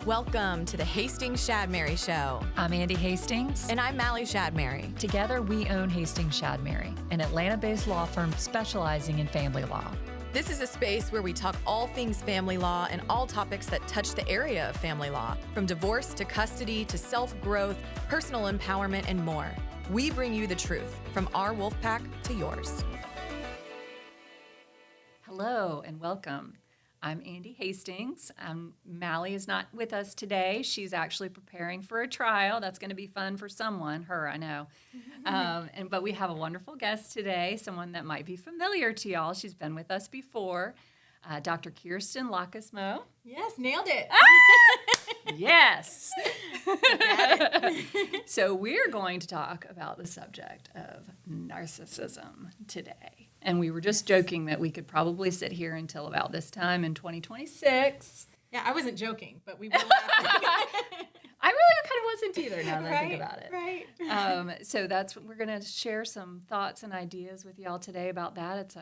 Welcome to the Hastings Shadmehry Show. I'm Andee Hastings. And I'm Mallie Shadmehry. Together, we own Hastings Shadmehry, an Atlanta-based law firm specializing in family law. This is a space where we talk all things family law and all topics that touch the area of family law, from divorce to custody to self-growth, personal empowerment, and more. We bring you the truth, from our wolf pack to yours. Hello and welcome. I'm Andee Hastings. Mallie is not with us today. She's actually preparing for a trial. That's going to be fun for someone, her, I know. But we have a wonderful guest today, someone that might be familiar to y'all. She's been with us before, Dr. Kyrstin Lokkesmoe. Yes, nailed it. Yes. So we're going to talk about the subject of narcissism today. And we were just joking that we could probably sit here until about this time in 2026. Yeah, I wasn't joking, but we were laughing. I really kind of wasn't either now that I think about it. Right. So that's what we're going to share some thoughts and ideas with y'all today about that. It's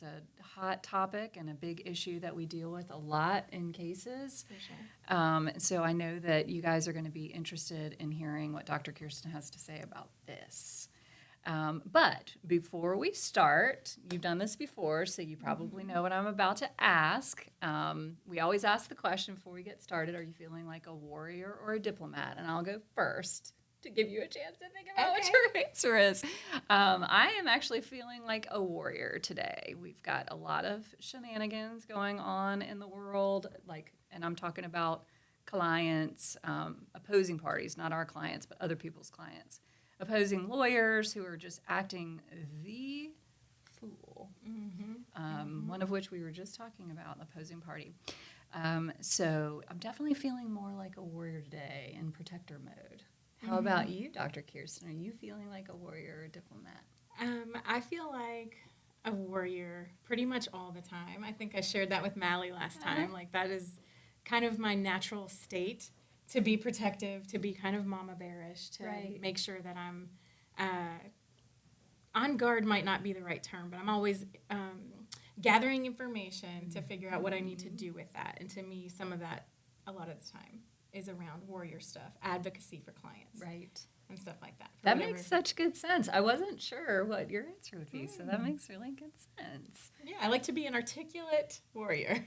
a hot topic and a big issue that we deal with a lot in cases. For sure. So I know that you guys are going to be interested in hearing what Dr. Kyrstin has to say about this. But before we start, you've done this before, so you probably know what I'm about to ask. We always ask the question before we get started, are you feeling like a warrior or a diplomat? And I'll go first to give you a chance to think about what your answer is. I am actually feeling like a warrior today. We've got a lot of shenanigans going on in the world, and I'm talking about clients, opposing parties, not our clients, but other people's clients. Opposing lawyers who are just acting the fool, one of which we were just talking about, the opposing party. So I'm definitely feeling more like a warrior today in protector mode. How about you, Dr. Kyrstin? Are you feeling like a warrior or a diplomat? I feel like a warrior pretty much all the time. I think I shared that with Mallie last time. Like, that is kind of my natural state. To be protective, to be kind of mama bearish, to make sure that I'm on guard might not be the right term, but I'm always gathering information to figure out what I need to do with that. And to me, some of that, a lot of the time, is around warrior stuff, advocacy for clients. Right. And stuff like that. That makes such good sense. I wasn't sure what your answer would be, so that makes really good sense. Yeah, I like to be an articulate warrior.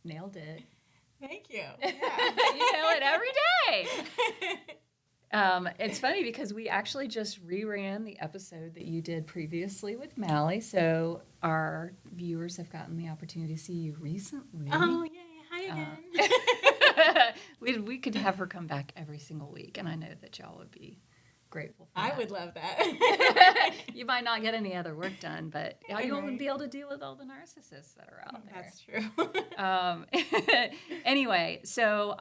Nailed it. Thank you. Yeah. You nail it every day. It's funny because we actually just reran the episode that you did previously with Mallie, so our viewers have gotten the opportunity to see you recently. Oh, yeah. Hi again. We could have her come back every single week, and I know that y'all would be grateful for that. I would love that. You might not get any other work done, but you won't be able to deal with all the narcissists that are out there. That's true. Anyway, so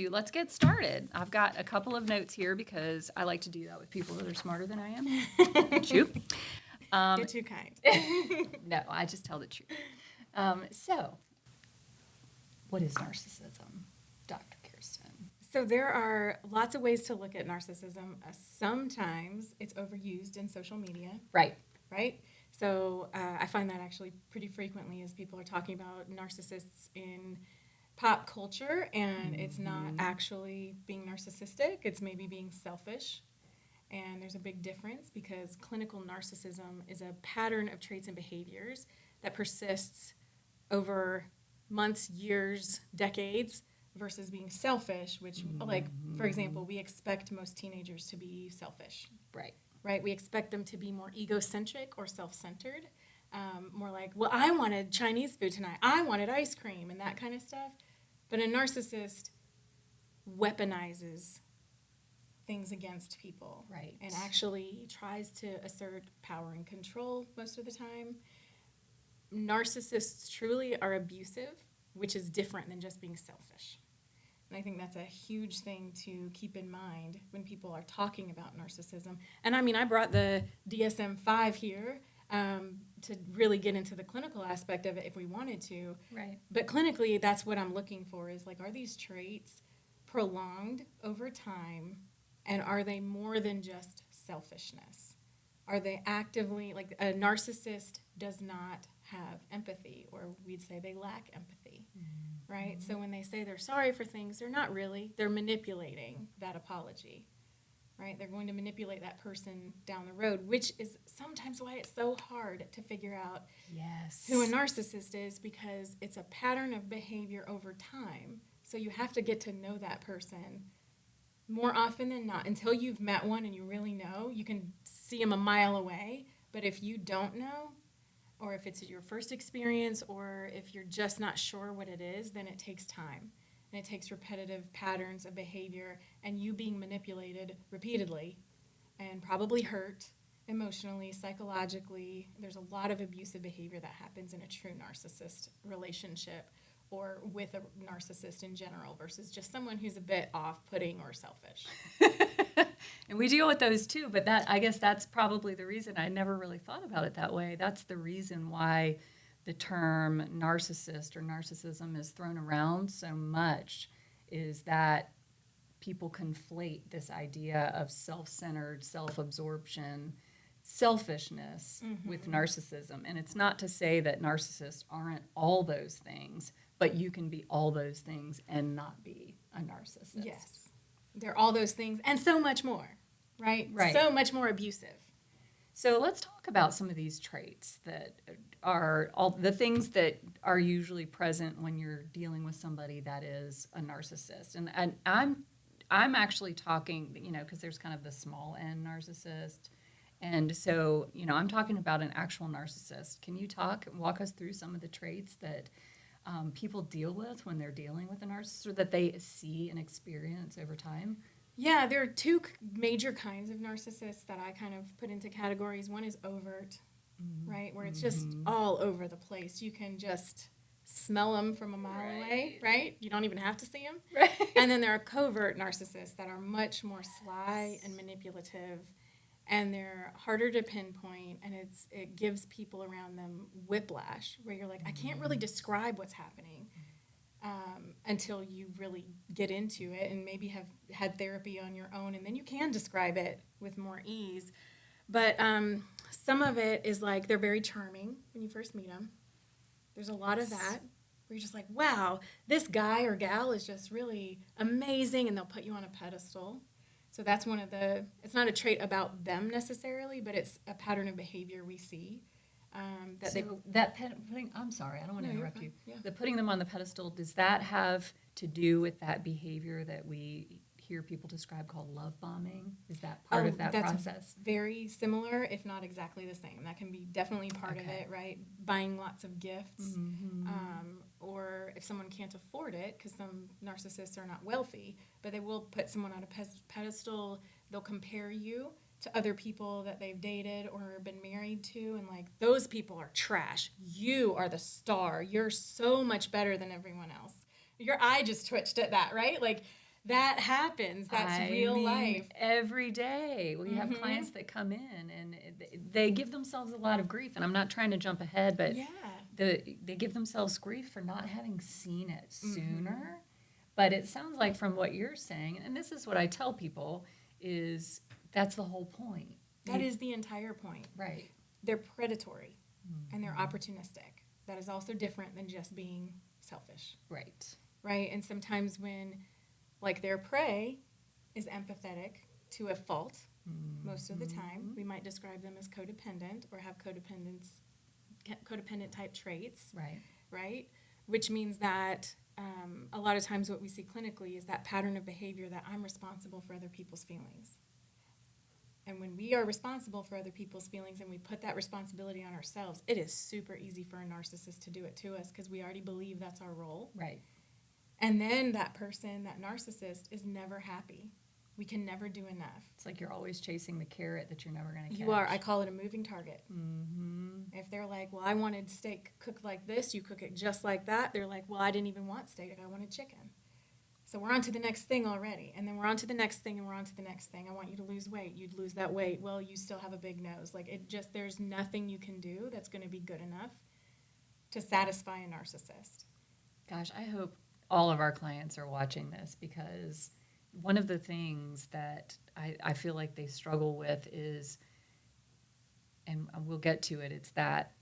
let's get started. I've got a couple of notes here because I like to do that with people that are smarter than I am. Shoot. You're too kind. No, I just tell the truth. So, what is narcissism, Dr. Kyrstin? So there are lots of ways to look at narcissism. Sometimes it's overused in social media. Right. So I find that actually pretty frequently as people are talking about narcissists in pop culture, and it's not actually being narcissistic. It's maybe being selfish. And there's a big difference because clinical narcissism is a pattern of traits and behaviors that persists over months, years, decades, versus being selfish, which, for example, we expect most teenagers to be selfish. Right? We expect them to be more egocentric or self-centered, more like, well, I wanted Chinese food tonight. I wanted ice cream and that kind of stuff. But a narcissist weaponizes things against people. Right. And actually tries to assert power and control most of the time. Narcissists truly are abusive, which is different than just being selfish. And I think that's a huge thing to keep in mind when people are talking about narcissism. And I mean, I brought the DSM-5 here to really get into the clinical aspect of it if we wanted to. Right. But clinically, that's what I'm looking for is are these traits prolonged over time, and are they more than just selfishness? Are they actively, a narcissist does not have empathy, or we'd say they lack empathy, right? So when they say they're sorry for things, they're not really. They're manipulating that apology, right? They're going to manipulate that person down the road, which is sometimes why it's so hard to figure out who a narcissist is, because it's a pattern of behavior over time. So you have to get to know that person more often than not. Until you've met one and you really know, you can see them a mile away. But if you don't know, or if it's your first experience, or if you're just not sure what it is, then it takes time. And it takes repetitive patterns of behavior and you being manipulated repeatedly and probably hurt emotionally, psychologically. There's a lot of abusive behavior that happens in a true narcissist relationship, or with a narcissist in general, versus just someone who's a bit off-putting or selfish. And we deal with those too, but I guess that's probably the reason. I never really thought about it that way. That's the reason why the term narcissist or narcissism is thrown around so much, is that people conflate this idea of self-centered, self-absorption, selfishness with narcissism. And it's not to say that narcissists aren't all those things, but you can be all those things and not be a narcissist. Yes. They're all those things and so much more, right? So much more abusive. So let's talk about some of these traits that are all the things that are usually present when you're dealing with somebody that is a narcissist. And I'm actually talking, because there's kind of the small n narcissist. And so, I'm talking about an actual narcissist. Can you walk us through some of the traits that people deal with when they're dealing with a narcissist, or that they see and experience over time? Yeah, there are two major kinds of narcissists that I kind of put into categories. One is overt, right, where it's just all over the place. You can just smell them from a mile away, right? You don't even have to see them. Right. And then there are covert narcissists that are much more sly and manipulative, and they're harder to pinpoint, and it gives people around them whiplash, where you're like, I can't really describe what's happening. Until you really get into it and maybe have had therapy on your own, and then you can describe it with more ease. But some of it is like they're very charming when you first meet them. There's a lot of that where you're just like, wow, this guy or gal is just really amazing, and they'll put you on a pedestal. So that's one of it's not a trait about them necessarily, but it's a pattern of behavior we see. I'm sorry, I don't want to interrupt you. Yeah. The putting them on the pedestal, does that have to do with that behavior that we hear people describe called love bombing? Is that part of that process? Very similar, if not exactly the same. That can be definitely part of it, right? Buying lots of gifts, or if someone can't afford it, because some narcissists are not wealthy, but they will put someone on a pedestal. They'll compare you to other people that they've dated or been married to, and like, those people are trash. You are the star. You're so much better than everyone else. Your eye just twitched at that, right? Like, that happens. That's real life. Every day we have clients that come in and they give themselves a lot of grief. And I'm not trying to jump ahead, but they give themselves grief for not having seen it sooner. But it sounds like from what you're saying, and this is what I tell people, is that's the whole point. That is the entire point. Right. They're predatory and they're opportunistic. That is also different than just being selfish. Right. Right? And sometimes when, like, their prey is empathetic to a fault, most of the time, we might describe them as codependent or have codependent type traits. Right. Right? Which means that a lot of times what we see clinically is that pattern of behavior that I'm responsible for other people's feelings. And when we are responsible for other people's feelings and we put that responsibility on ourselves, it is super easy for a narcissist to do it to us, because we already believe that's our role. Right. And then that person, that narcissist, is never happy. We can never do enough. It's like you're always chasing the carrot that you're never going to catch. You are. I call it a moving target. If they're like, well, I wanted steak cooked like this, you cook it just like that. They're like, well, I didn't even want steak. I wanted chicken. So we're on to the next thing already. And then we're on to the next thing, and we're on to the next thing. I want you to lose weight. You'd lose that weight. Well, you still have a big nose. Like, there's nothing you can do that's going to be good enough to satisfy a narcissist. Gosh, I hope all of our clients are watching this, because one of the things that I feel like they struggle with is, and we'll get to it, it's that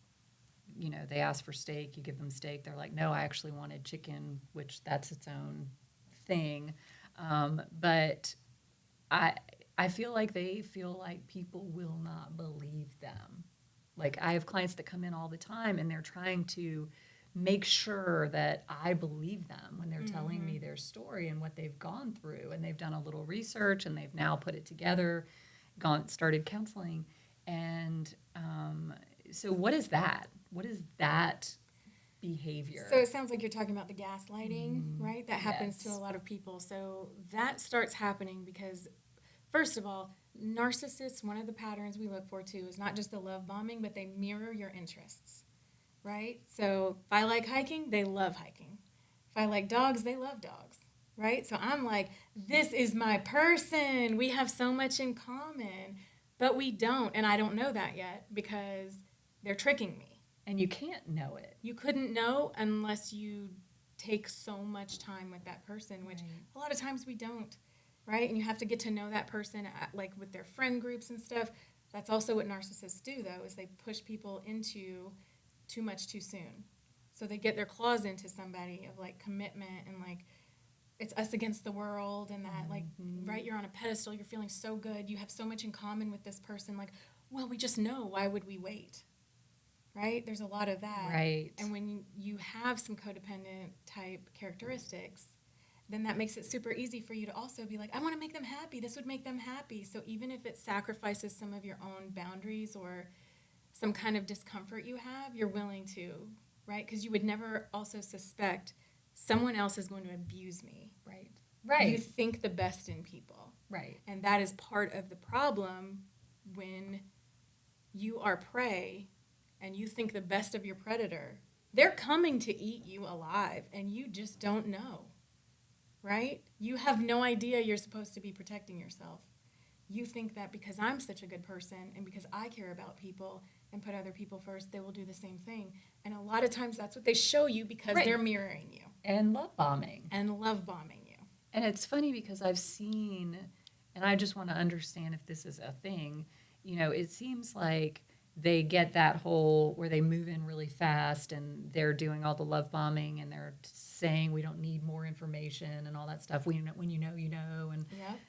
they ask for steak, you give them steak. They're like, no, I actually wanted chicken, which that's its own thing. But I feel like they feel like people will not believe them. Like I have clients that come in all the time and they're trying to make sure that I believe them when they're telling me their story and what they've gone through. And they've done a little research and they've now put it together, started counseling. And so what is that? What is that behavior? So it sounds like you're talking about the gaslighting, right? That happens to a lot of people. So that starts happening because, first of all, narcissists, one of the patterns we look for too is not just the love bombing, but they mirror your interests, right? So if I like hiking, they love hiking. If I like dogs, they love dogs, right? So I'm like, this is my person. We have so much in common, but we don't. And I don't know that yet because they're tricking me. And you can't know it. You couldn't know unless you take so much time with that person, which a lot of times we don't, right? And you have to get to know that person like with their friend groups and stuff. That's also what narcissists do, though, is they push people into too much too soon. So they get their claws into somebody of like commitment and like it's us against the world and that like, right, you're on a pedestal, you're feeling so good, you have so much in common with this person. Like, well, we just know, why would we wait? Right? There's a lot of that. Right. And when you have some codependent type characteristics, then that makes it super easy for you to also be like, I want to make them happy. This would make them happy. So even if it sacrifices some of your own boundaries or some kind of discomfort you have, you're willing to, right? Because you would never also suspect someone else is going to abuse me. Right. Right. You think the best in people. Right. And that is part of the problem when you are prey and you think the best of your predator. They're coming to eat you alive, and you just don't know, right? You have no idea you're supposed to be protecting yourself. You think that because I'm such a good person and because I care about people and put other people first, they will do the same thing. And a lot of times that's what they show you because they're mirroring you. And love bombing. And love bombing you. And it's funny because I've seen, and I just want to understand if this is a thing, it seems like they get that whole where they move in really fast and they're doing all the love bombing and they're saying we don't need more information and all that stuff. When you know, and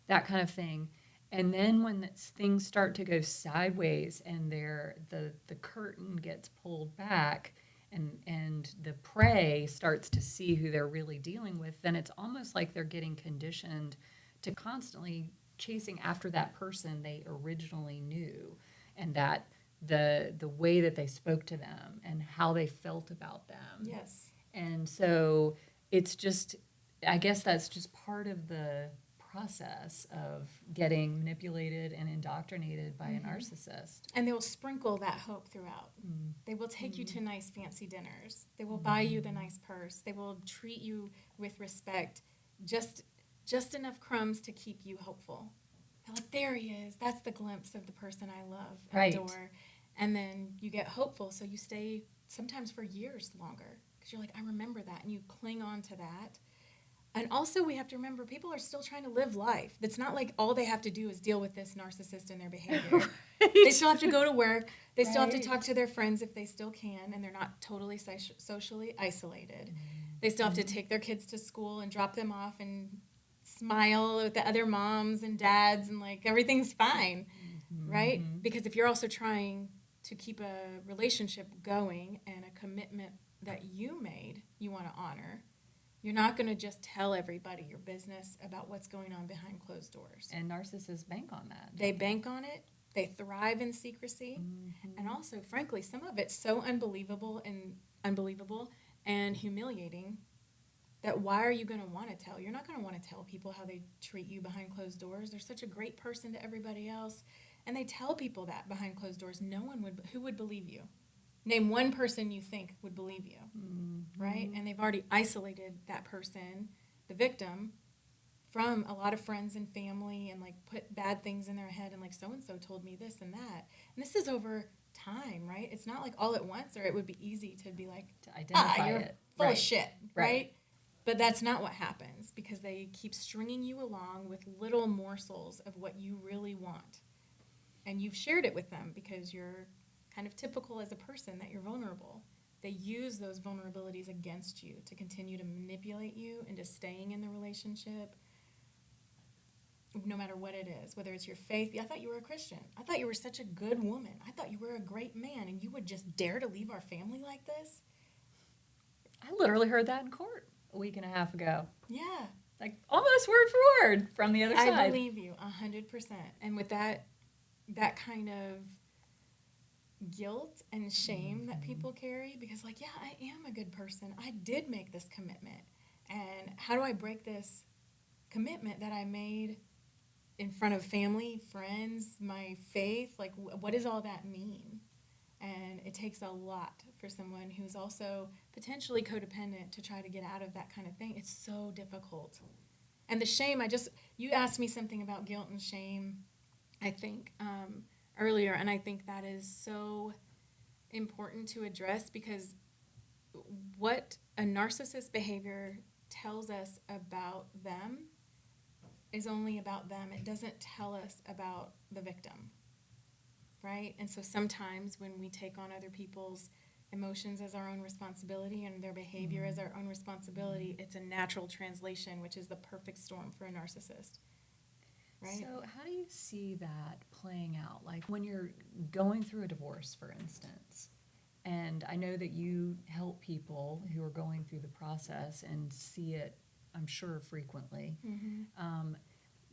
that kind of thing. And then when things start to go sideways and the curtain gets pulled back and the prey starts to see who they're really dealing with, then it's almost like they're getting conditioned to constantly chasing after that person they originally knew, and that the way that they spoke to them and how they felt about them. Yes. And so it's just, I guess that's just part of the process of getting manipulated and indoctrinated by a narcissist. And they will sprinkle that hope throughout. They will take you to nice fancy dinners. They will buy you the nice purse. They will treat you with respect, just enough crumbs to keep you hopeful. They're like, there he is. That's the glimpse of the person I love and adore. And then you get hopeful, so you stay sometimes for years longer because you're like, I remember that, and you cling on to that. And also we have to remember people are still trying to live life. It's not like all they have to do is deal with this narcissist and their behavior. They still have to go to work. They still have to talk to their friends if they still can, and they're not totally socially isolated. They still have to take their kids to school and drop them off and smile with the other moms and dads and like everything's fine, right? Because if you're also trying to keep a relationship going and a commitment that you made, you want to honor, you're not going to just tell everybody your business about what's going on behind closed doors. And narcissists bank on that. They bank on it. They thrive in secrecy. And also, frankly, some of it's so unbelievable and humiliating that why are you going to want to tell? You're not going to want to tell people how they treat you behind closed doors. They're such a great person to everybody else. And they tell people that behind closed doors. No one would. Who would believe you? Name one person you think would believe you, right? And they've already isolated that person, the victim, from a lot of friends and family and like put bad things in their head and like so-and-so told me this and that. And this is over time, right? It's not like all at once, or it would be easy to be like, to identify you're it. full of shit, right? But that's not what happens because they keep stringing you along with little morsels of what you really want. And you've shared it with them because you're kind of typical as a person that you're vulnerable. they use those vulnerabilities against you to continue to manipulate you into staying in the relationship, no matter what it is, whether it's your faith. I thought you were a Christian. I thought you were such a good woman. I thought you were a great man, and you would just dare to leave our family like this? I literally heard that in court a week and a half ago. Yeah. Like almost word for word from the other side. I believe you 100%. And with that kind of guilt and shame that people carry, because like, yeah, I am a good person. I did make this commitment. And how do I break this commitment that I made in front of family, friends, my faith? Like, what does all that mean? And it takes a lot for someone who's also potentially codependent to try to get out of that kind of thing. It's so difficult. And the shame, you asked me something about guilt and shame, I think, earlier, and I think that is so important to address, because what a narcissist behavior tells us about them is only about them. It doesn't tell us about the victim, right? And so sometimes when we take on other people's emotions as our own responsibility and their behavior as our own responsibility, it's a natural translation, which is the perfect storm for a narcissist. Right? So how do you see that playing out? Like when you're going through a divorce, for instance, and I know that you help people who are going through the process and see it, I'm sure, frequently. Mm-hmm.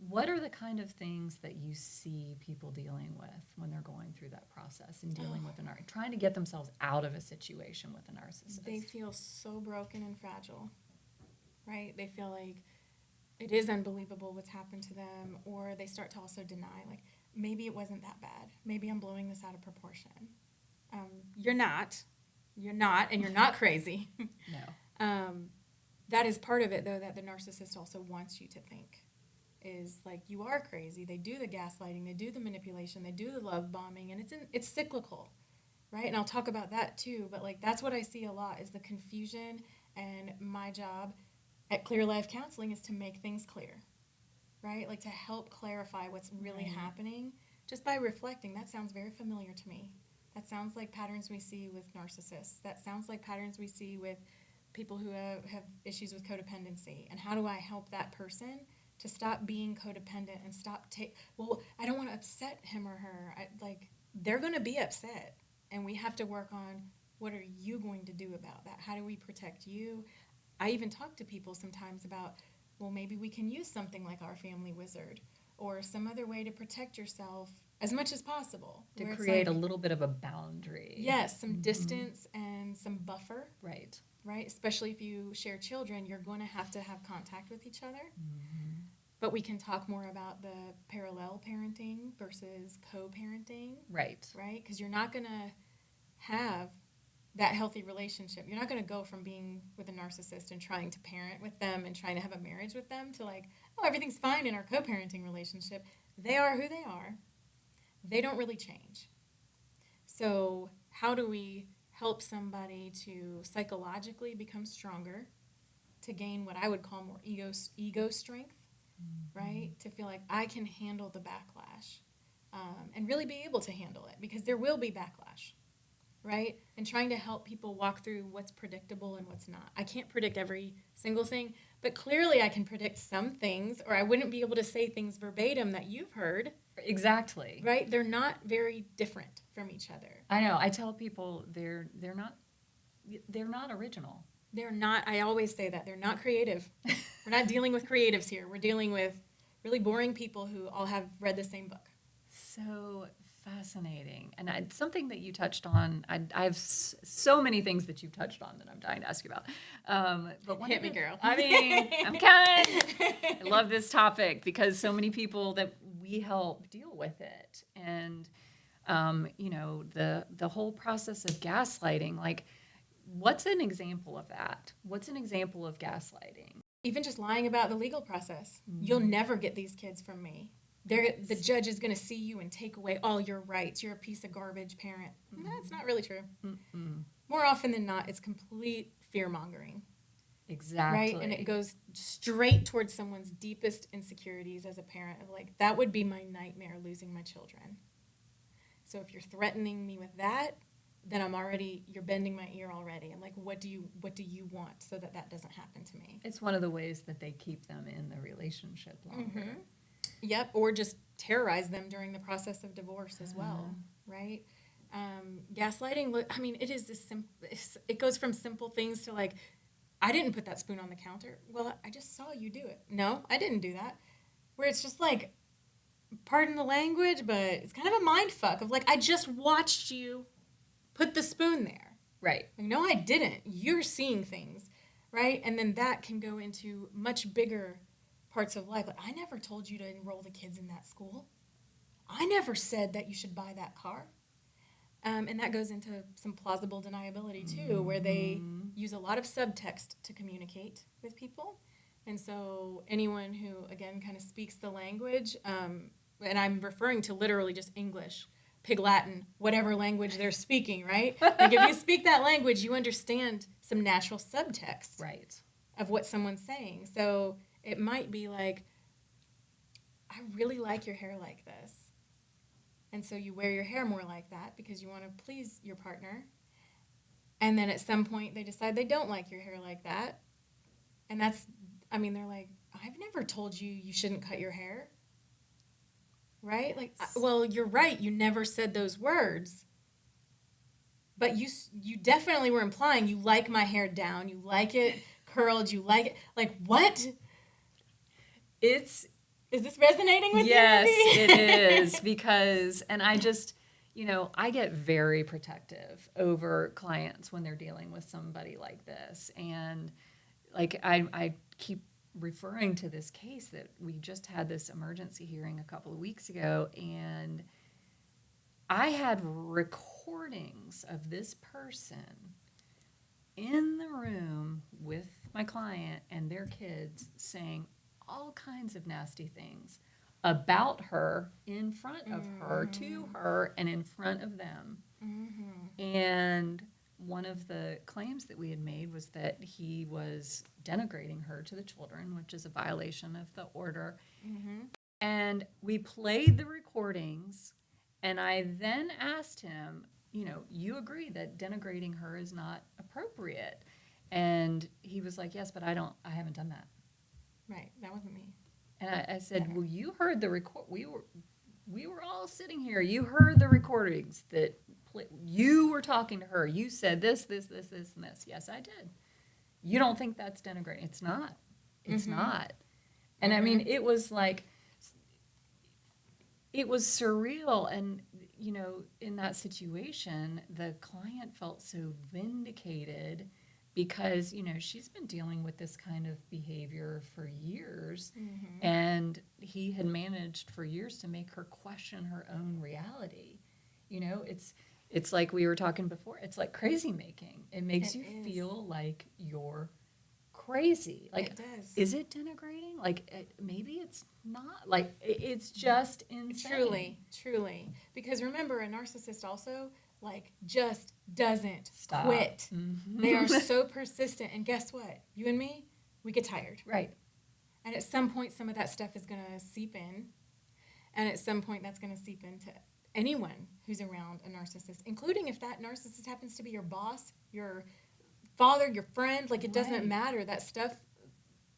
What are the kind of things that you see people dealing with when they're going through that process and dealing with trying to get themselves out of a situation with a narcissist? They feel so broken and fragile, right? They feel like it is unbelievable what's happened to them, or they start to also deny, like, maybe it wasn't that bad. Maybe I'm blowing this out of proportion. You're not, and you're not crazy. No. That is part of it, though, that the narcissist also wants you to think, is like, you are crazy. They do the gaslighting, they do the manipulation, they do the love bombing, and it's cyclical, right? And I'll talk about that too, but like, that's what I see a lot, is the confusion. And my job at Clear Life Counseling is to make things clear, right? Like to help clarify what's really happening just by reflecting. That sounds very familiar to me. That sounds like patterns we see with narcissists. That sounds like patterns we see with people who have issues with codependency. And how do I help that person to stop being codependent and stop I don't want to upset him or her. They're going to be upset. And we have to work on, what are you going to do about that? How do we protect you? I even talk to people sometimes about, well, maybe we can use something like our family wizard or some other way to protect yourself as much as possible. To create a little bit of a boundary. Yes, some distance and some buffer. Right. Right? Especially if you share children, you're going to have contact with each other. Mm-hmm. But we can talk more about the parallel parenting versus co-parenting. Right. Right? Because you're not going to have that healthy relationship. You're not going to go from being with a narcissist and trying to parent with them and trying to have a marriage with them to like, oh, everything's fine in our co-parenting relationship. They are who they are. They don't really change. So how do we help somebody to psychologically become stronger, to gain what I would call more ego strength, right? To feel like I can handle the backlash and really be able to handle it, because there will be backlash. Right? And trying to help people walk through what's predictable and what's not. I can't predict every single thing, but clearly I can predict some things, or I wouldn't be able to say things verbatim that you've heard. Exactly. Right? They're not very different from each other. I know. I tell people they're not original. They're not. I always say that. They're not creative. We're not dealing with creatives here. We're dealing with really boring people who all have read the same book. So fascinating. And something that you touched on, I have so many things that you've touched on that I'm dying to ask you about. But hit me, girl. I mean, I'm coming. I love this topic because so many people that we help deal with it. And, the whole process of gaslighting, like, what's an example of that? What's an example of gaslighting? Even just lying about the legal process. Mm-hmm. You'll never get these kids from me. The judge is going to see you and take away all your rights. You're a piece of garbage parent. Mm-hmm. That's not really true. Mm-mm. More often than not, it's complete fear-mongering. Exactly. Right? And it goes straight towards someone's deepest insecurities as a parent. Of like, that would be my nightmare, losing my children. So if you're threatening me with that, then you're bending my ear already. I'm like, what do you want so that doesn't happen to me? It's one of the ways that they keep them in the relationship longer. Mm-hmm. Yep, or just terrorize them during the process of divorce as well, right? Gaslighting, I mean, it is it goes from simple things to like, I didn't put that spoon on the counter. Well, I just saw you do it. No, I didn't do that. Where it's just like, pardon the language, but it's kind of a mind fuck of like, I just watched you put the spoon there. Right. Like, no, I didn't. You're seeing things, right? And then that can go into much bigger parts of life. Like, I never told you to enroll the kids in that school. I never said that you should buy that car. And that goes into some plausible deniability too, where they use a lot of subtext to communicate with people. And so anyone who, again, kind of speaks the language, and I'm referring to literally just English, Pig Latin, whatever language they're speaking, right? Like if you speak that language, you understand some natural subtext of what someone's saying. So it might be like, I really like your hair like this. And so you wear your hair more like that because you want to please your partner. And then at some point they decide they don't like your hair like that. And they're like, I've never told you you shouldn't cut your hair. Right? Like, well, you're right. You never said those words. But you definitely were implying you like my hair down. You like it curled. You like it. Like, what? Is this resonating with you? Yes, it is. Because, and I just, I get very protective over clients when they're dealing with somebody like this. And like, I keep referring to this case that we just had this emergency hearing a couple of weeks ago. And I had recordings of this person in the room with my client and their kids saying all kinds of nasty things about her in front of her, to her, and in front of them. Mm-hmm. And one of the claims that we had made was that he was denigrating her to the children, which is a violation of the order. Mm-hmm. And we played the recordings, and I then asked him, you agree that denigrating her is not appropriate. And he was like, yes, but I haven't done that. Right, that wasn't me. And I said, well, you heard the record. We were all sitting here. You heard the recordings that you were talking to her. You said this, and this. Yes, I did. You don't think that's denigrating? It's not. It's not. And I mean, it was like, it was surreal. And, in that situation, the client felt so vindicated because, she's been dealing with this kind of behavior for years, and he had managed for years to make her question her own reality. It's like we were talking before. It's like crazy making. It makes you feel like you're crazy. Like, it does. Is it denigrating? Like, maybe it's not. Like, it's just insane. Truly. Because remember, a narcissist also, just doesn't Stop. Quit. Mm-hmm. They are so persistent. And guess what? You and me, we get tired. Right. And at some point, some of that stuff is going to seep in. And at some point, that's going to seep into anyone who's around a narcissist, including if that narcissist happens to be your boss, your father, your friend. Like, it doesn't matter. That stuff,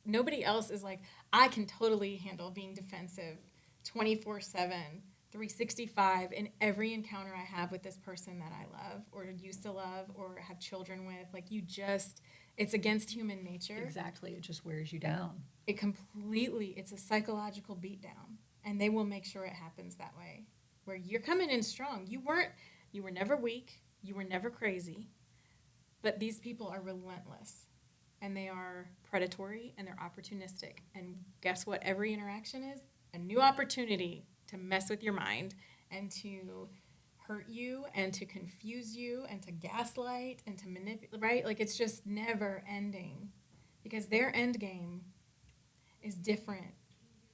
nobody else is like, I can totally handle being defensive 24/7. 365 in every encounter I have with this person that I love or used to love or have children with. Like, it's against human nature. Exactly. It just wears you down. It's a psychological beatdown. And they will make sure it happens that way. Where you're coming in strong. You were never weak. You were never crazy. But these people are relentless. And they are predatory and they're opportunistic. And guess what every interaction is? A new opportunity to mess with your mind and to hurt you and to confuse you and to gaslight and to manipulate, right? Like, it's just never ending because their end game is different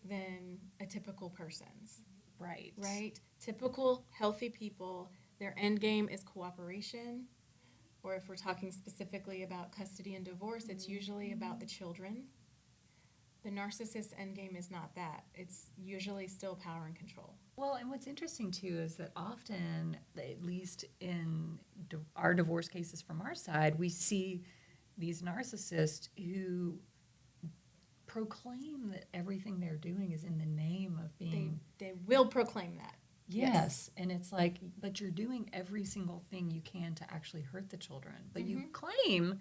than a typical person's. Right? Typical healthy people, their end game is cooperation, or if we're talking specifically about custody and divorce, it's usually about the children. the narcissist endgame is not that. It's usually still power and control. Well, and what's interesting too is that often, at least in our divorce cases from our side, we see these narcissists who proclaim that everything they're doing is in the name of being. They will proclaim that. Yes. And it's like, but you're doing every single thing you can to actually hurt the children. But you claim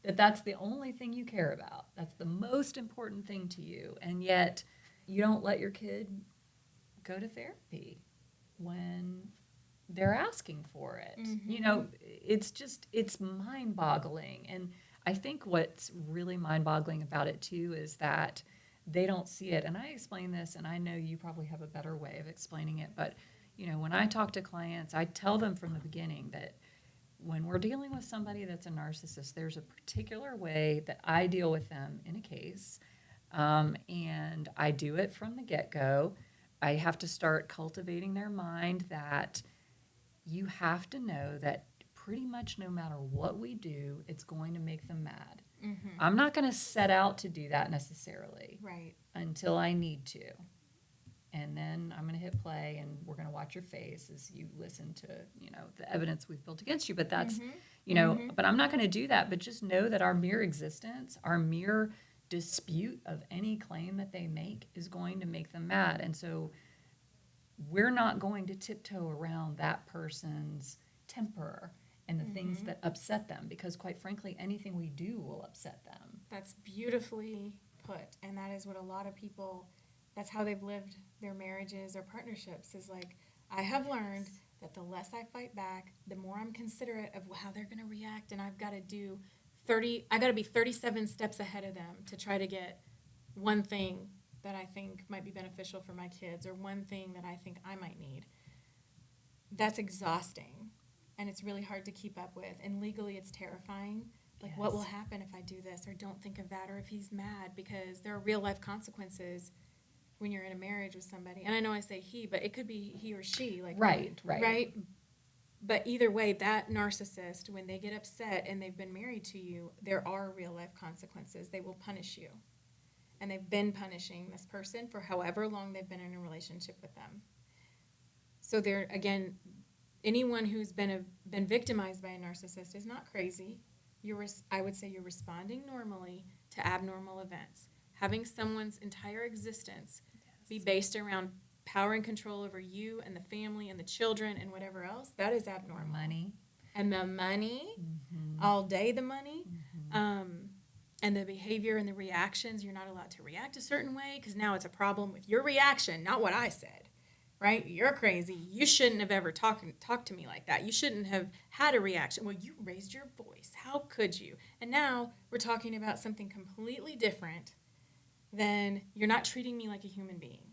that that's the only thing you care about. That's the most important thing to you. And yet you don't let your kid go to therapy when they're asking for it. You know, it's mind-boggling. And I think what's really mind-boggling about it too is that they don't see it. And I explain this, and I know you probably have a better way of explaining it, but you know, when I talk to clients, I tell them from the beginning that when we're dealing with somebody that's a narcissist, there's a particular way that I deal with them in a case, and I do it from the get-go. I have to start cultivating their mind that you have to know that pretty much no matter what we do, it's going to make them mad. I'm not going to set out to do that necessarily until I need to. And then I'm going to hit play and we're going to watch your face as you listen to, you know, the evidence we've built against you. But that's, you know, but I'm not going to do that. But just know that our mere existence, our mere dispute of any claim that they make is going to make them mad. And so we're not going to tiptoe around that person's temper and the things that upset them, because quite frankly, anything we do will upset them. That's beautifully put. And that is what a lot of people, that's how they've lived their marriages or partnerships, is like, I have learned that the less I fight back, the more I'm considerate of how they're going to react. And I've got to do I got to be 37 steps ahead of them to try to get one thing that I think might be beneficial for my kids, or one thing that I think I might need. That's exhausting. And it's really hard to keep up with. And legally, it's terrifying. Like, what will happen if I do this or don't think of that, or if he's mad? Because there are real-life consequences when you're in a marriage with somebody. And I know I say he, but it could be he or she. Like, right? But either way, that narcissist, when they get upset and they've been married to you, there are real-life consequences. They will punish you. And they've been punishing this person for however long they've been in a relationship with them. So they're, again, anyone who's been victimized by a narcissist is not crazy. I would say you're responding normally to abnormal events. Having someone's entire existence be based around power and control over you and the family and the children and whatever else, that is abnormal. Money. And the money, all day the money, and the behavior and the reactions. You're not allowed to react a certain way because now it's a problem with your reaction, not what I said. Right? You're crazy. You shouldn't have ever talked to me like that. You shouldn't have had a reaction. Well, you raised your voice. How could you? And now we're talking about something completely different than you're not treating me like a human being.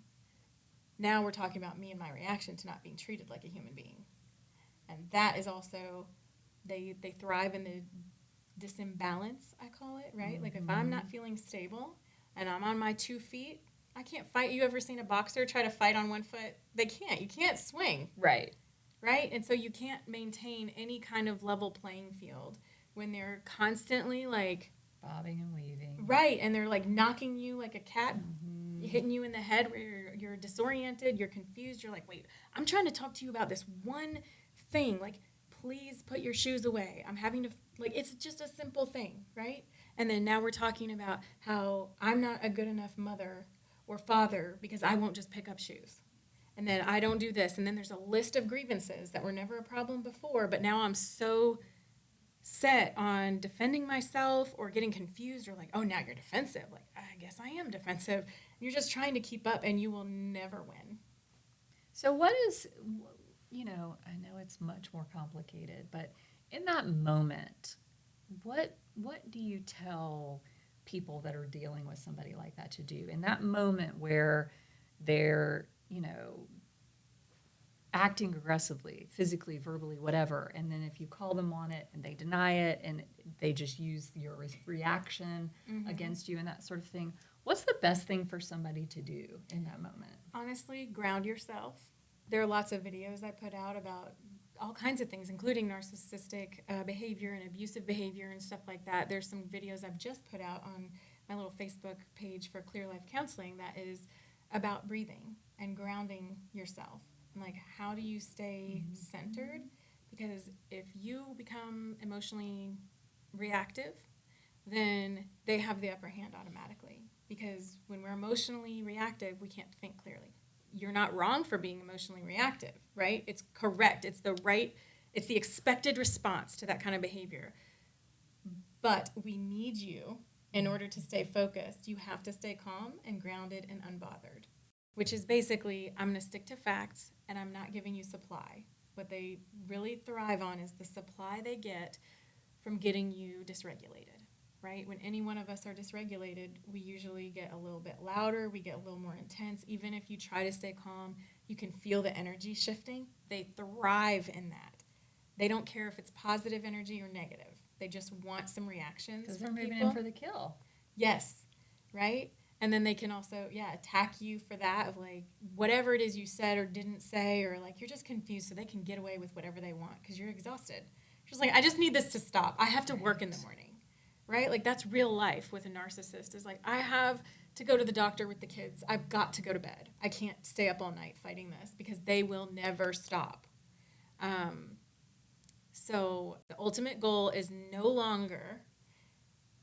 Now we're talking about me and my reaction to not being treated like a human being. And that is also, they thrive in the disimbalance, I call it, right? Like if I'm not feeling stable and I'm on my 2 feet, I can't fight. You ever seen a boxer try to fight on one foot? They can't. You can't swing. Right. And so you can't maintain any kind of level playing field when they're constantly like bobbing and weaving. Right. And they're like knocking you like a cat, hitting you in the head where you're disoriented, you're confused. You're like, wait, I'm trying to talk to you about this one thing. Like, please put your shoes away. I'm having to, like, it's just a simple thing, right? And then now we're talking about how I'm not a good enough mother or father because I won't just pick up shoes. And then I don't do this. And then there's a list of grievances that were never a problem before, but now I'm so set on defending myself or getting confused or like, oh, now you're defensive. Like, I guess I am defensive. You're just trying to keep up and you will never win. So what is, you know, I know it's much more complicated, but in that moment, what do you tell people that are dealing with somebody like that to do in that moment where they're, you know, acting aggressively, physically, verbally, whatever, and then if you call them on it and they deny it and they just use your reaction against you and that sort of thing, what's the best thing for somebody to do in that moment? Honestly, ground yourself. There are lots of videos I put out about all kinds of things, including narcissistic behavior and abusive behavior and stuff like that. There's some videos I've just put out on my little Facebook page for Clear Life Counseling that is about breathing and grounding yourself. And like, how do you stay centered? Because if you become emotionally reactive, then they have the upper hand automatically. Because when we're emotionally reactive, we can't think clearly. You're not wrong for being emotionally reactive, right? It's correct. It's the expected response to that kind of behavior. But we need you in order to stay focused. You have to stay calm and grounded and unbothered, which is basically, I'm going to stick to facts and I'm not giving you supply. What they really thrive on is the supply they get from getting you dysregulated, right? When any one of us are dysregulated, we usually get a little bit louder, we get a little more intense. Even if you try to stay calm, you can feel the energy shifting. They thrive in that. They don't care if it's positive energy or negative. They just want some reactions. Because they're moving in for the kill. Yes, right? And then they can also, attack you for that, of like whatever it is you said or didn't say, or like you're just confused, so they can get away with whatever they want because you're exhausted. Just like, I just need this to stop. I have to work in the morning, right? Like that's real life with a narcissist, is like, I have to go to the doctor with the kids. I've got to go to bed. I can't stay up all night fighting this because they will never stop. So the ultimate goal is no longer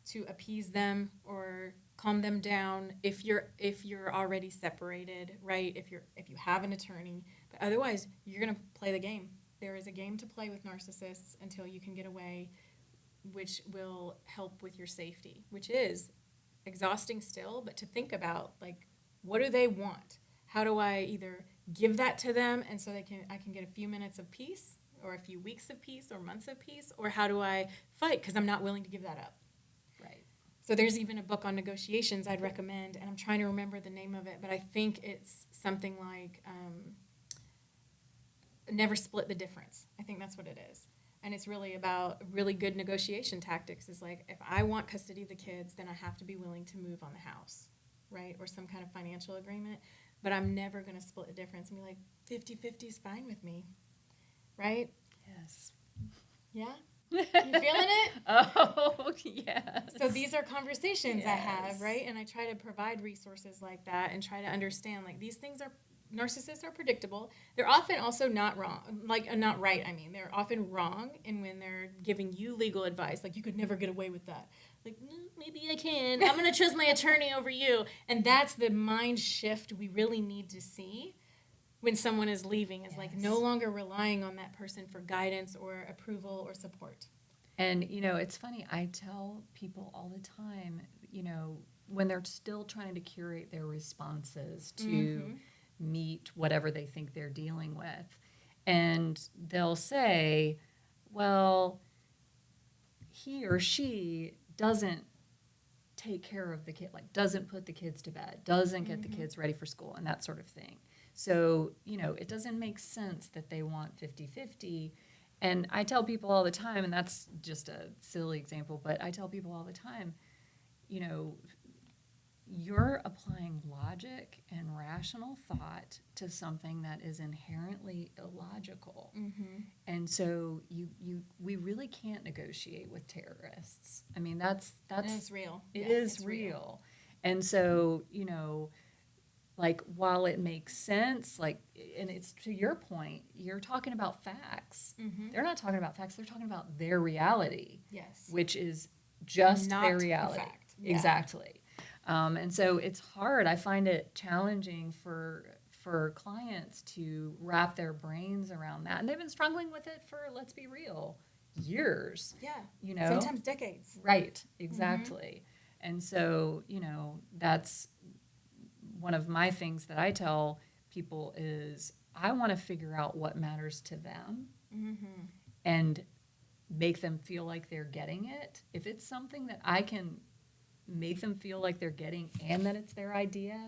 to appease them or calm them down if you're already separated, right? If you have an attorney, but otherwise you're going to play the game. There is a game to play with narcissists until you can get away, which will help with your safety, which is exhausting still, but to think about, like, what do they want? How do I either give that to them and so I can get a few minutes of peace, or a few weeks of peace, or months of peace, or how do I fight because I'm not willing to give that up? Right. So there's even a book on negotiations I'd recommend, and I'm trying to remember the name of it, but I think it's something like Never Split the Difference. I think that's what it is. And it's really about really good negotiation tactics. Is like, if I want custody of the kids, then I have to be willing to move on the house, right? Or some kind of financial agreement. But I'm never going to split the difference and be like, 50-50 is fine with me, right? Yes. Yeah? You feeling it? Oh, yes. So these are conversations I have, Yes. right? And I try to provide resources like that and try to understand, like, these things are, narcissists are predictable. They're often also not wrong, not right, I mean. They're often wrong in when they're giving you legal advice, like, you could never get away with that. Like, maybe I can. I'm going to choose my attorney over you. And that's the mind shift we really need to see when someone is leaving, is like no longer relying on that person for guidance or approval or support. And, it's funny, I tell people all the time, when they're still trying to curate their responses to meet whatever they think they're dealing with, and they'll say, well, he or she doesn't take care of the kid, like doesn't put the kids to bed, doesn't get the kids ready for school, and that sort of thing. So, it doesn't make sense that they want 50-50. And I tell people all the time, and that's just a silly example, but I tell people all the time, you're applying logic and rational thought to something that is inherently illogical. And so we really can't negotiate with terrorists. I mean, that's It's real. It is real. And so, like, while it makes sense, like, and it's to your point, you're talking about facts. They're not talking about facts. They're talking about their reality. Yes. Which is just Not their reality. a fact. Yeah. Exactly. And so it's hard. I find it challenging for clients to wrap their brains around that. And they've been struggling with it for, let's be real, years. Yeah. Sometimes decades. Right. Exactly. And so, that's one of my things that I tell people is I want to figure out what matters to them and make them feel like they're getting it. If it's something that I can make them feel like they're getting and that it's their idea,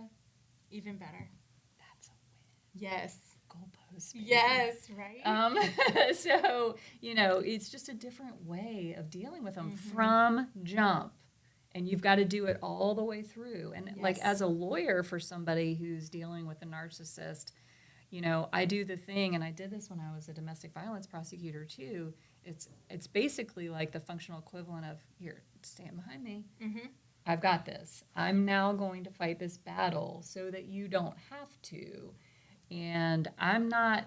even better. That's a win. Yes. Goalpost. Baby. Yes, right? So, it's just a different way of dealing with them from jump. And you've got to do it all the way through. And like, as a lawyer for somebody who's dealing with a narcissist, I do the thing, and I did this when I was a domestic violence prosecutor too. It's basically like the functional equivalent of, here, stand behind me. I've got this. I'm now going to fight this battle so that you don't have to. And I'm not,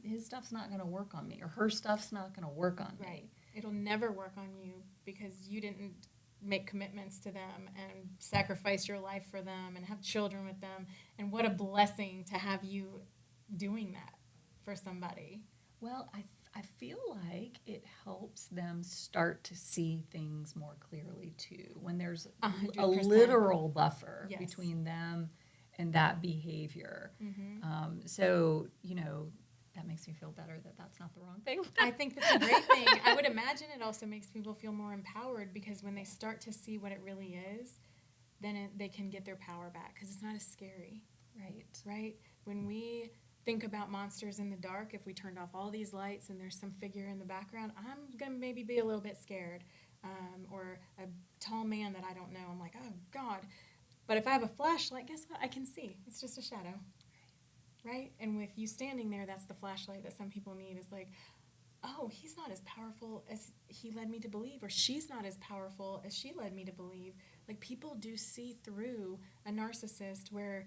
his stuff's not going to work on me, or her stuff's not going to work on Right. me. It'll never work on you because you didn't make commitments to them and sacrifice your life for them and have children with them. And what a blessing to have you doing that for somebody. Well, I feel like it helps them start to see things more clearly too, when there's a 100%. literal buffer Yes. between them and that behavior. Mm-hmm. So, that makes me feel better that that's not the wrong thing. I think that's a great thing. I would imagine it also makes people feel more empowered because when they start to see what it really is, then they can get their power back because it's not as scary. Right? When we think about monsters in the dark, if we turned off all these lights and there's some figure in the background, I'm going to maybe be a little bit scared. Or a tall man that I don't know, I'm like, oh, God. But if I have a flashlight, guess what? I can see. It's just a shadow. Right? And with you standing there, that's the flashlight that some people need, is like, oh, he's not as powerful as he led me to believe, or she's not as powerful as she led me to believe. Like, people do see through a narcissist where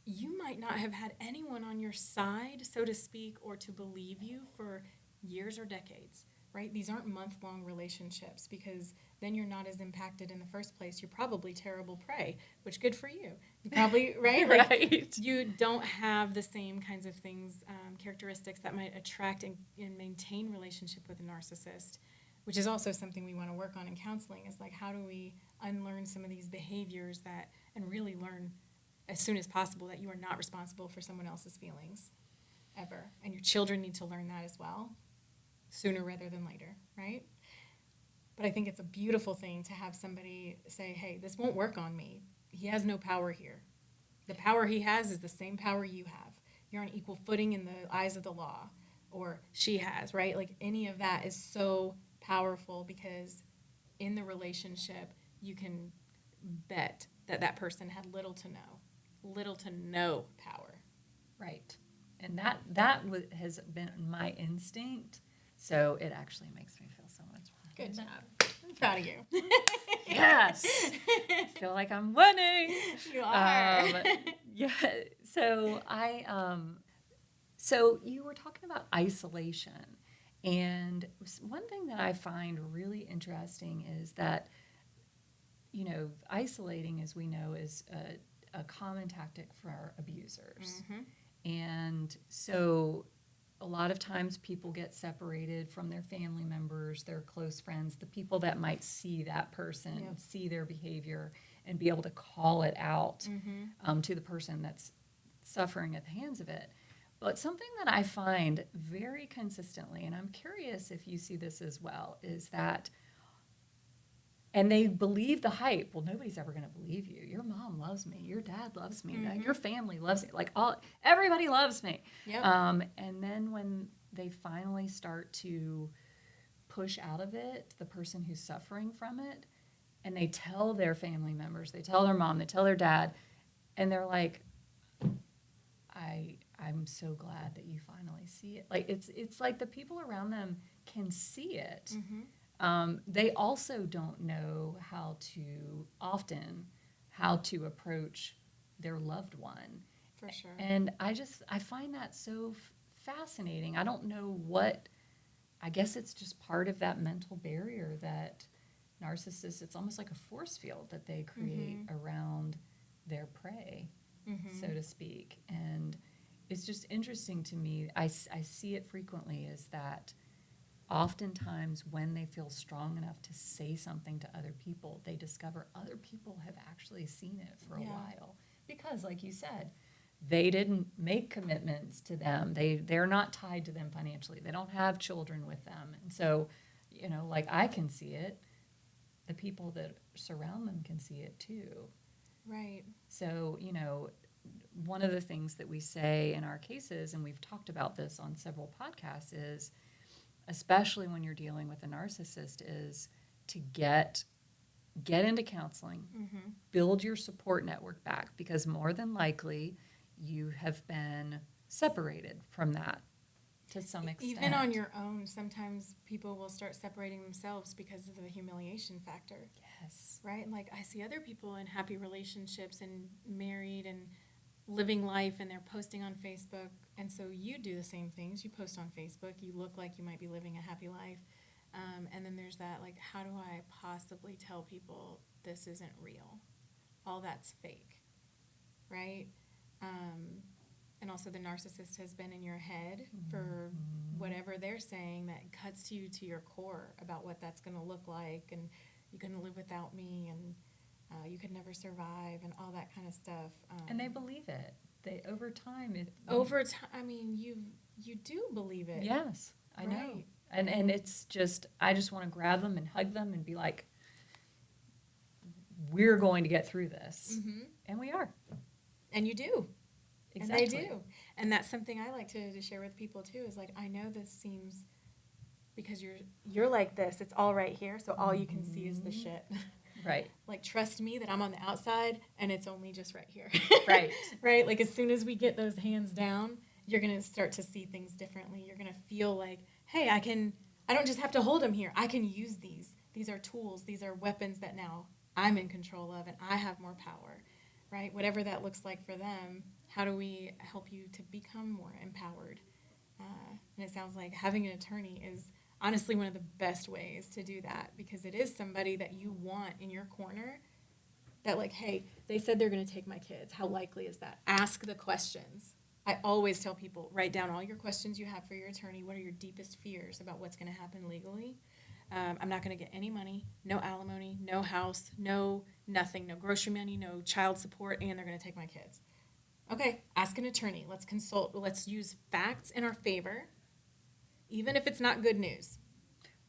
you might not have had anyone on your side, so to speak, or to believe you for years or decades, right? These aren't month-long relationships because then you're not as impacted in the first place. You're probably terrible prey, which good for you. You probably, right? Like, Right. You don't have the same kinds of things, characteristics that might attract and maintain relationship with a narcissist, which is also something we want to work on in counseling, is like, how do we unlearn some of these behaviors and really learn as soon as possible that you are not responsible for someone else's feelings ever. And your children need to learn that as well, sooner rather than later, right? But I think it's a beautiful thing to have somebody say, hey, this won't work on me. He has no power here. The power he has is the same power you have. You're on equal footing in the eyes of the law, or she has, right? Like, any of that is so powerful because in the relationship, you can bet that that person had little to no power. Right. And that has been my instinct. So it actually makes me feel so much better. Good job. I'm proud of you. Yes. I feel like I'm winning. You are. Yeah. So so you were talking about isolation. And one thing that I find really interesting is that, isolating, as we know, is a common tactic for our abusers. Mm-hmm. And so a lot of times people get separated from their family members, their close friends, the people that might see that person, Yep. see their behavior, and be able to call it out to the person that's suffering at the hands of it. But something that I find very consistently, and I'm curious if you see this as well, is that, and they believe the hype. Well, nobody's ever going to believe you. Your mom loves me. Your dad loves me. Mm-hmm. Your family loves me. Like, everybody loves me. Yep. And then when they finally start to push out of it, the person who's suffering from it, and they tell their family members, they tell their mom, they tell their dad, and they're like, I'm so glad that you finally see it. Like, it's like the people around them can see it. Mm-hmm. They also don't know how to approach their loved one. For sure. And I find that so fascinating. I don't know I guess it's just part of that mental barrier that narcissists, it's almost like a force field that they create around their prey, so to speak. And it's just interesting to me. I see it frequently, is that oftentimes when they feel strong enough to say something to other people, they discover other people have actually seen it for a while. Because, like you said, they didn't make commitments to them. They're not tied to them financially. They don't have children with them. And so, like, I can see it. The people that surround them can see it too. Right. So, one of the things that we say in our cases, and we've talked about this on several podcasts, is, especially when you're dealing with a narcissist, is to get into counseling, build your support network back, because more than likely you have been separated from that to some extent. Even on your own, sometimes people will start separating themselves because of the humiliation factor. Yes. Right? Like, I see other people in happy relationships and married and living life, and they're posting on Facebook. And so you do the same things. You post on Facebook. You look like you might be living a happy life. And then there's that, like, how do I possibly tell people this isn't real? All that's fake. Right? And also the narcissist has been in your head for whatever they're saying that cuts you to your core about what that's going to look like, and you're going to live without me, and you could never survive, and all that kind of stuff. And they believe it. They over time. I mean, you do believe it. Yes, I know. Right. And it's just, I just want to grab them and hug them and be like, we're going to get through this. Mm-hmm. And we are. And you do. Exactly. And they do. And that's something I like to share with people too, is like, I know this seems, because you're like this, it's all right here, so all you can see is the shit. Right. Like, trust me that I'm on the outside and it's only just right here. Right. Right? Like, as soon as we get those hands down, you're going to start to see things differently. You're going to feel like, hey, I don't just have to hold them here. I can use these. These are tools. These are weapons that now I'm in control of, and I have more power. Right? Whatever that looks like for them, how do we help you to become more empowered? And it sounds like having an attorney is honestly one of the best ways to do that, because it is somebody that you want in your corner that, like, hey, they said they're going to take my kids. How likely is that? Ask the questions. I always tell people, write down all your questions you have for your attorney. What are your deepest fears about what's going to happen legally? I'm not going to get any money, no alimony, no house, no nothing, no grocery money, no child support, and they're going to take my kids. Okay, ask an attorney. Let's consult. Let's use facts in our favor, even if it's not good news.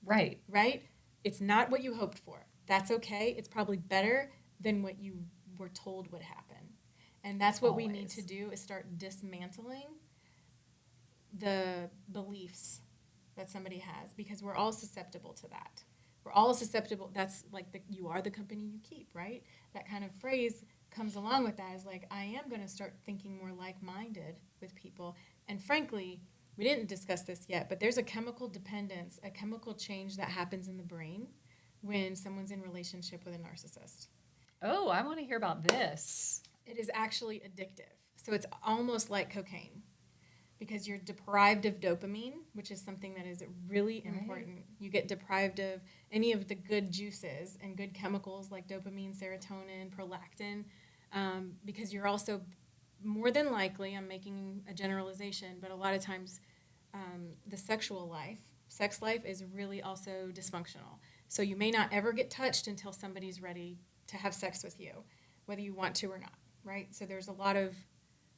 Right. Right? It's not what you hoped for. That's okay. It's probably better than what you were told would happen. And that's what we need to do, is start dismantling the beliefs that somebody has, because we're all susceptible to that. We're all susceptible. That's like you are the company you keep, right? That kind of phrase comes along with that, is like, I am going to start thinking more like-minded with people. And frankly, we didn't discuss this yet, but there's a chemical dependence, a chemical change that happens in the brain when someone's in relationship with a narcissist. Oh, I want to hear about this. It is actually addictive. So it's almost like cocaine, because you're deprived of dopamine, which is something that is really important. Right. You get deprived of any of the good juices and good chemicals like dopamine, serotonin, prolactin, because you're also, more than likely, I'm making a generalization, but a lot of times the sex life is really also dysfunctional. So you may not ever get touched until somebody's ready to have sex with you, whether you want to or not, right? So there's a lot of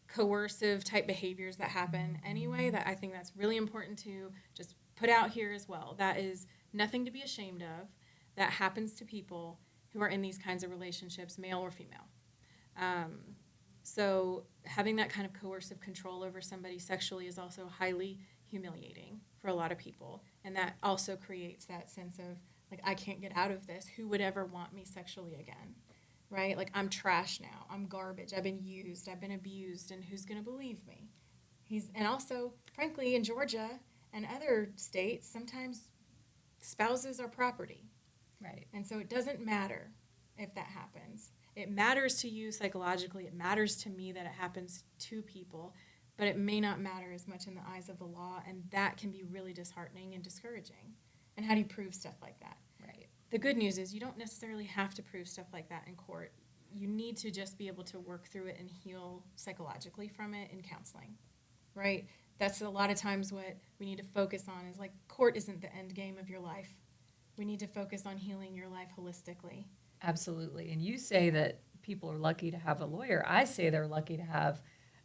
coercive type behaviors that happen anyway, that I think that's really important to just put out here as well. That is nothing to be ashamed of. That happens to people who are in these kinds of relationships, male or female. So having that kind of coercive control over somebody sexually is also highly humiliating for a lot of people. And that also creates that sense of, like, I can't get out of this. Who would ever want me sexually again? Right? Like, I'm trash now. I'm garbage. I've been used. I've been abused. And who's going to believe me? And also, frankly, in Georgia and other states, sometimes spouses are property. Right. And so it doesn't matter if that happens. It matters to you psychologically. It matters to me that it happens to people. But it may not matter as much in the eyes of the law. And that can be really disheartening and discouraging. And how do you prove stuff like that? Right. The good news is you don't necessarily have to prove stuff like that in court. You need to just be able to work through it and heal psychologically from it in counseling, right? That's a lot of times what we need to focus on, is like, court isn't the end game of your life. We need to focus on healing your life holistically. Absolutely. And you say that people are lucky to have a lawyer. I say they're lucky to have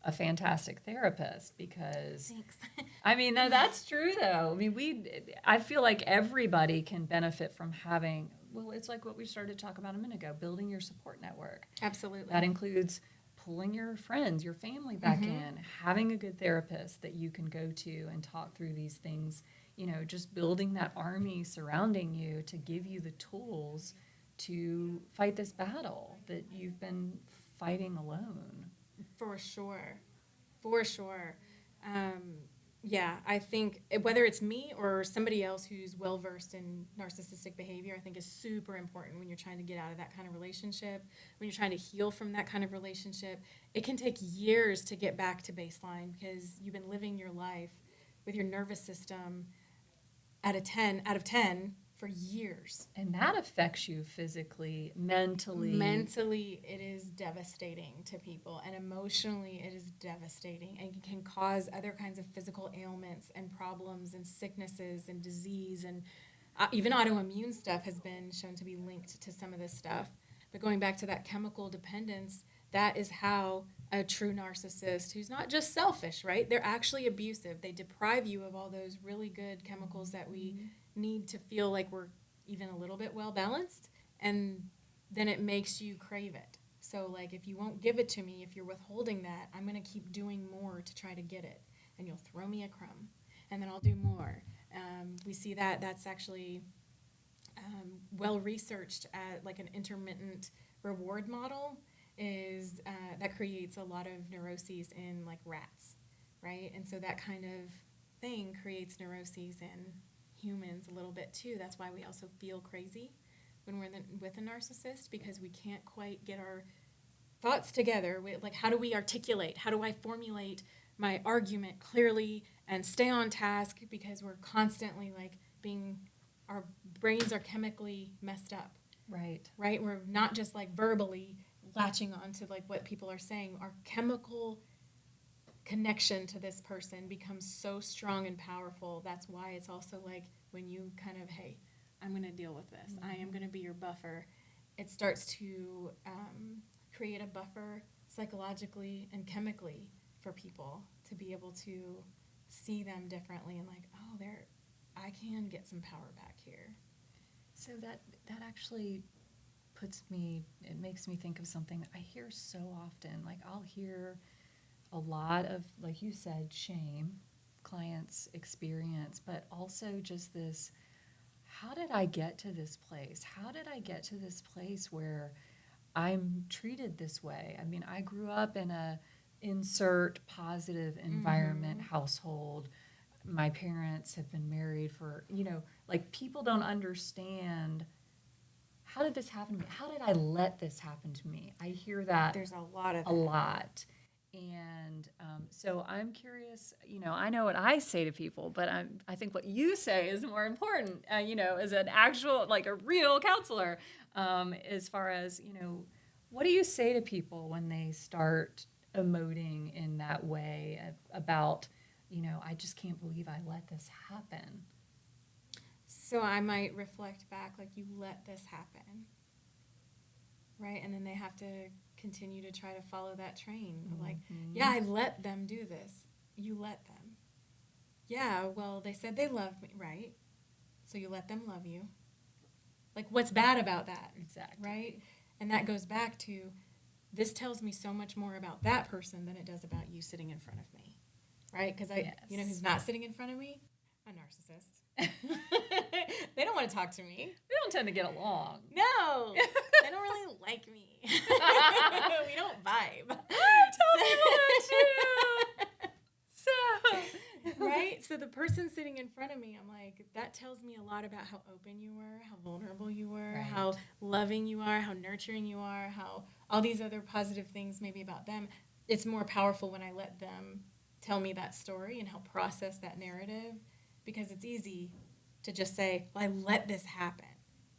a fantastic therapist, because Thanks. I mean, no, that's true though. I mean, I feel like everybody can benefit from having, well, it's like what we started to talk about a minute ago, building your support network. Absolutely. That includes pulling your friends, your family back in, having a good therapist that you can go to and talk through these things, just building that army surrounding you to give you the tools to fight this battle that you've been fighting alone. For sure. For sure. Yeah, I think whether it's me or somebody else who's well versed in narcissistic behavior, I think is super important when you're trying to get out of that kind of relationship, when you're trying to heal from that kind of relationship. It can take years to get back to baseline because you've been living your life with your nervous system at a 10 out of 10 for years. And that affects you physically, mentally. Mentally, it is devastating to people, and emotionally, it is devastating, and can cause other kinds of physical ailments and problems and sicknesses and disease, and even autoimmune stuff has been shown to be linked to some of this stuff. But going back to that chemical dependence, that is how a true narcissist, who's not just selfish, right? They're actually abusive. They deprive you of all those really good chemicals that we need to feel like we're even a little bit well balanced, and then it makes you crave it. So like, if you won't give it to me, if you're withholding that, I'm going to keep doing more to try to get it, and you'll throw me a crumb and then I'll do more. We see that that's actually well researched at like an intermittent reward model is that creates a lot of neuroses in like rats, right? And so that kind of thing creates neuroses in humans a little bit too. That's why we also feel crazy when we're with a narcissist, because we can't quite get our thoughts together. Like, how do we articulate? How do I formulate my argument clearly and stay on task, because we're constantly like our brains are chemically messed up. Right. Right? We're not just like verbally latching on to like what people are saying. Our chemical connection to this person becomes so strong and powerful. That's why it's also like when you kind of, hey, I'm going to deal with this. I am going to be your buffer. It starts to create a buffer psychologically and chemically for people to be able to see them differently and like, oh, I can get some power back here. So that actually it makes me think of something that I hear so often. Like, I'll hear a lot of, like you said, shame clients experience, but also just this, how did I get to this place? How did I get to this place where I'm treated this way? I mean, I grew up in a insert positive environment household. My parents have been married for, like, people don't understand, how did this happen to me? How did I let this happen to me? I hear that There's a lot of a lot. And so I'm curious, I know what I say to people, but I think what you say is more important, as an actual, like a real counselor, as far as, what do you say to people when they start emoting in that way about, I just can't believe I let this happen? So I might reflect back, like, you let this happen, right? And then they have to continue to try to follow that train of like, yeah, I let them do this. You let them. Yeah, well, they said they loved me, right? So you let them love you. Like, what's bad about that? Exactly. Right? And that goes back to, this tells me so much more about that person than it does about you sitting in front of me, right? Because you know who's not sitting in front of me? A narcissist. They don't want to talk to me. We don't tend to get along. No, they don't really like me. We don't vibe. Tell people that too. So, right? So the person sitting in front of me, I'm like, that tells me a lot about how open you were, how vulnerable you were, Right. how loving you are, how nurturing you are, how all these other positive things maybe about them. It's more powerful when I let them tell me that story and help process that narrative, because it's easy to just say, well, I let this happen.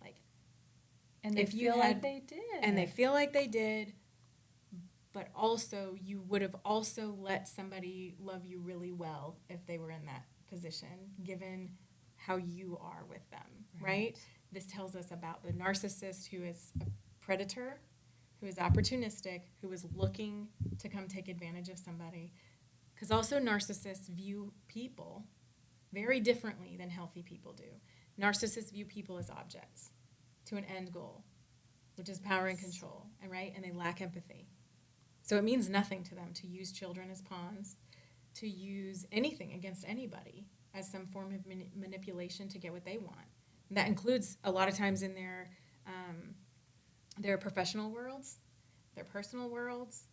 Like, and they if you feel had- like they did. and they feel like they did, but also you would have also let somebody love you really well if they were in that position, given how you are with them, right? This tells us about the narcissist, who is a predator, who is opportunistic, who is looking to come take advantage of somebody. Because also narcissists view people very differently than healthy people do. Narcissists view people as objects to an end goal, which is power and control, and right? And they lack empathy. So it means nothing to them to use children as pawns, to use anything against anybody as some form of manipulation to get what they want. And that includes a lot of times in their professional worlds, their personal worlds,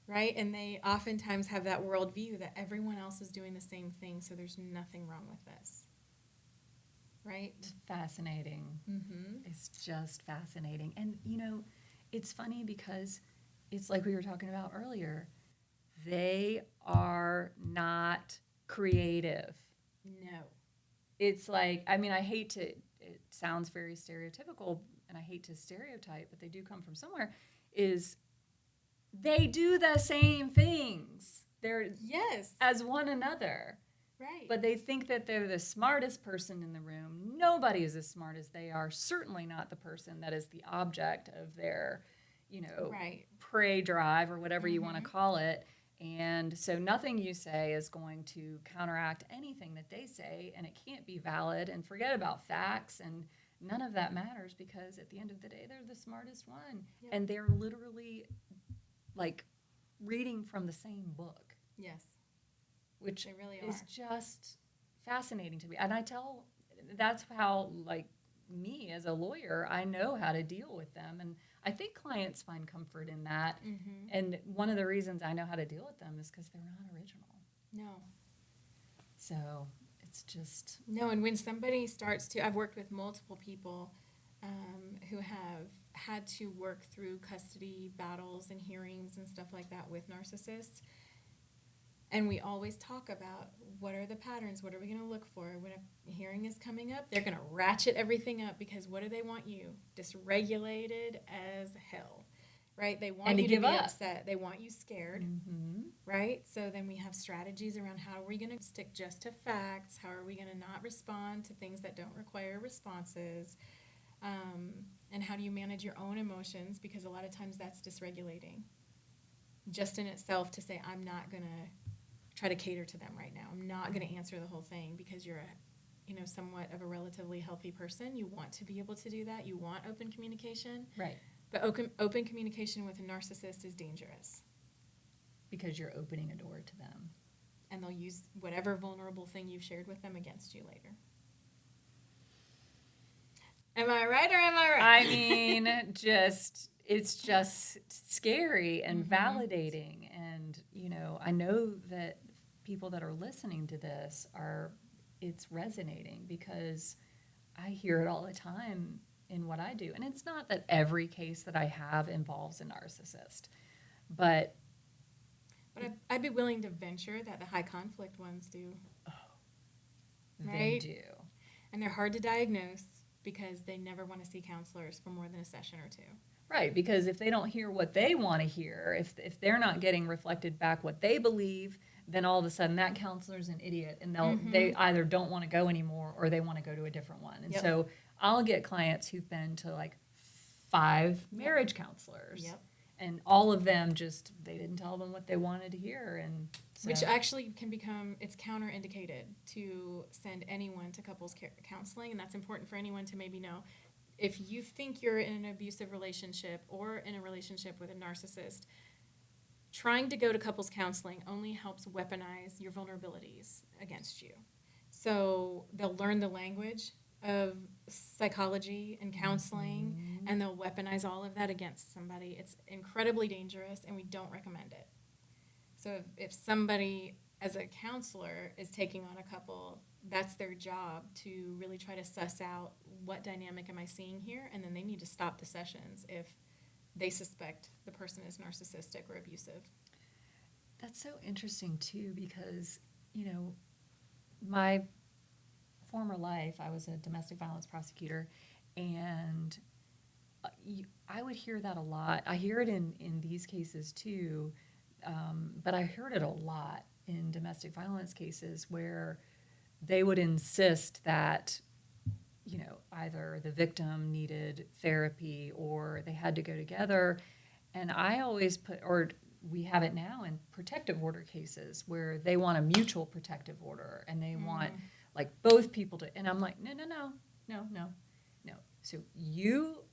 right? And they oftentimes have that worldview that everyone else is doing the same thing, so there's nothing wrong with this, right? It's fascinating. It's just fascinating. And, it's funny because it's like we were talking about earlier. They are not creative. No. It's like, I hate to, it sounds very stereotypical, and I hate to stereotype, but they do come from somewhere, is they do the same things. They're Yes. as one another. Right. But they think that they're the smartest person in the room. Nobody is as smart as they are. Certainly not the person that is the object of their, right. prey drive or whatever you want to call it. And so nothing you say is going to counteract anything that they say, and it can't be valid. And forget about facts, and none of that matters, because at the end of the day, they're the smartest one. Yep. And they're literally like reading from the same book. Yes. Which They really is are. just fascinating to me. And that's how, like, me as a lawyer, I know how to deal with them. And I think clients find comfort in that. And one of the reasons I know how to deal with them is because they're not original. No. So it's just... No, and when somebody starts to, I've worked with multiple people who have had to work through custody battles and hearings and stuff like that with narcissists. And we always talk about what are the patterns, what are we going to look for? When a hearing is coming up, they're going to ratchet everything up, because what do they want you? Dysregulated as hell, right? They want And to you to give be up. upset. They want you scared, right? So then we have strategies around how are we going to stick just to facts? How are we going to not respond to things that don't require responses? And how do you manage your own emotions? Because a lot of times that's dysregulating. Just in itself, to say, I'm not going to try to cater to them right now. I'm not going to answer the whole thing, because you're somewhat of a relatively healthy person. You want to be able to do that. You want open communication. Right. But open communication with a narcissist is dangerous. Because you're opening a door to them. And they'll use whatever vulnerable thing you've shared with them against you later. Am I right or am I right? It's just scary and validating. And, I know that people that are listening to this it's resonating, because I hear it all the time in what I do. And it's not that every case that I have involves a narcissist, but I'd be willing to venture that the high conflict ones do. they Right? do. And they're hard to diagnose, because they never want to see counselors for more than a session or two. Right, because if they don't hear what they want to hear, if they're not getting reflected back what they believe, then all of a sudden that counselor's an idiot, and they either don't want to go anymore or they want to go to a different one. And so I'll get clients who've been to like 5 marriage counselors. Yep. And all of them they didn't tell them what they wanted to hear. And so, Which actually can become, it's counterindicated to send anyone to couples counseling, and that's important for anyone to maybe know. If you think you're in an abusive relationship or in a relationship with a narcissist, trying to go to couples counseling only helps weaponize your vulnerabilities against you. So they'll learn the language of psychology and counseling, and they'll weaponize all of that against somebody. It's incredibly dangerous, and we don't recommend it. So if somebody, as a counselor, is taking on a couple, that's their job, to really try to suss out what dynamic am I seeing here, and then they need to stop the sessions if they suspect the person is narcissistic or abusive. That's so interesting too, because my former life, I was a domestic violence prosecutor, and I would hear that a lot. I hear it in these cases too, but I heard it a lot in domestic violence cases where they would insist that, either the victim needed therapy or they had to go together. And I always we have it now in protective order cases where they want a mutual protective order, and they want like both people to, and I'm like, no. So you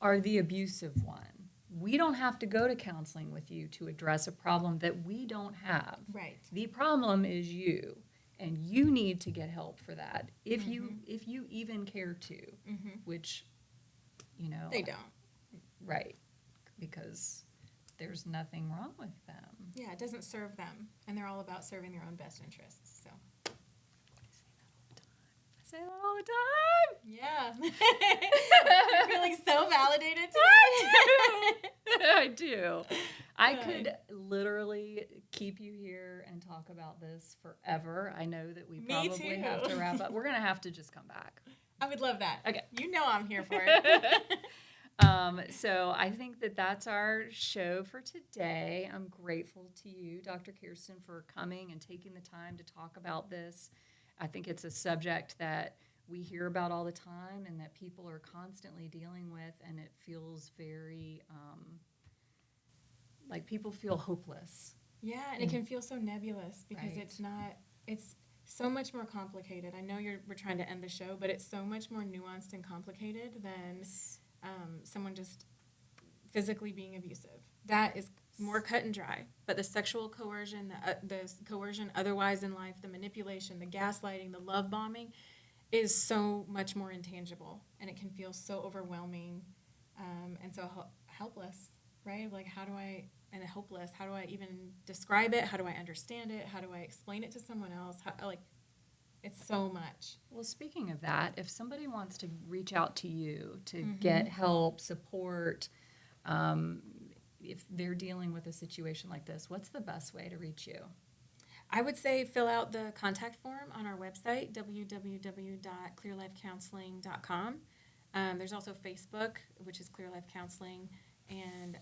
are the abusive one. We don't have to go to counseling with you to address a problem that we don't have. Right. The problem is you, and you need to get help for that if you even care to, which, They don't. Right, because there's nothing wrong with them. Yeah, it doesn't serve them, and they're all about serving their own best interests. So, I say that all the time. yeah, you're feeling so validated today. I do. I could literally keep you here and talk about this forever. I know that we Me probably too. have to wrap up. We're going to have to just come back. I would love that. Okay. You know I'm here for it. So I think that that's our show for today. I'm grateful to you, Dr. Kyrstin, for coming and taking the time to talk about this. I think it's a subject that we hear about all the time and that people are constantly dealing with, and it feels very like people feel hopeless. Yeah, and it can feel so nebulous because Right. it's so much more complicated. I know we're trying to end the show, but it's so much more nuanced and complicated than someone just physically being abusive. That is more cut and dry. But the sexual coercion, the coercion otherwise in life, the manipulation, the gaslighting, the love bombing is so much more intangible, and it can feel so overwhelming and so helpless, right? Like, hopeless. How do I even describe it? How do I understand it? How do I explain it to someone else? It's so much. Well, speaking of that, if somebody wants to reach out to you to get help, support, if they're dealing with a situation like this, what's the best way to reach you? I would say fill out the contact form on our website, www.clearlifecounseling.com. There's also Facebook, which is Clear Life Counseling, and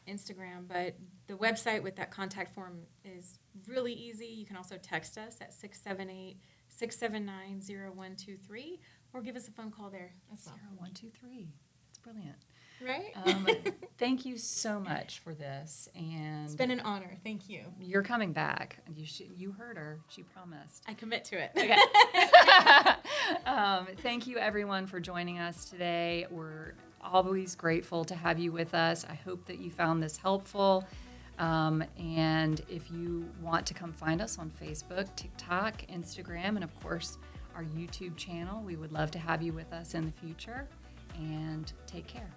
Instagram. But the website with that contact form is really easy. You can also text us at 678-679-0123 or give us a phone call there as well. 0123. That's brilliant. Right? Thank you so much for this. And It's been an honor. Thank you. you're coming back. You heard her. She promised. I commit to it. Okay. Thank you, everyone, for joining us today. We're always grateful to have you with us. I hope that you found this helpful. And if you want to come find us on Facebook, TikTok, Instagram, and of course, our YouTube channel, we would love to have you with us in the future. And take care.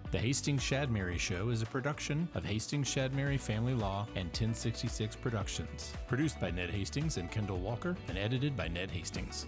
The Hastings Shadmehry Show is a production of Hastings Shadmehry Family Law and 1066 Productions. Produced by Ned Hastings and Kendall Walker and edited by Ned Hastings.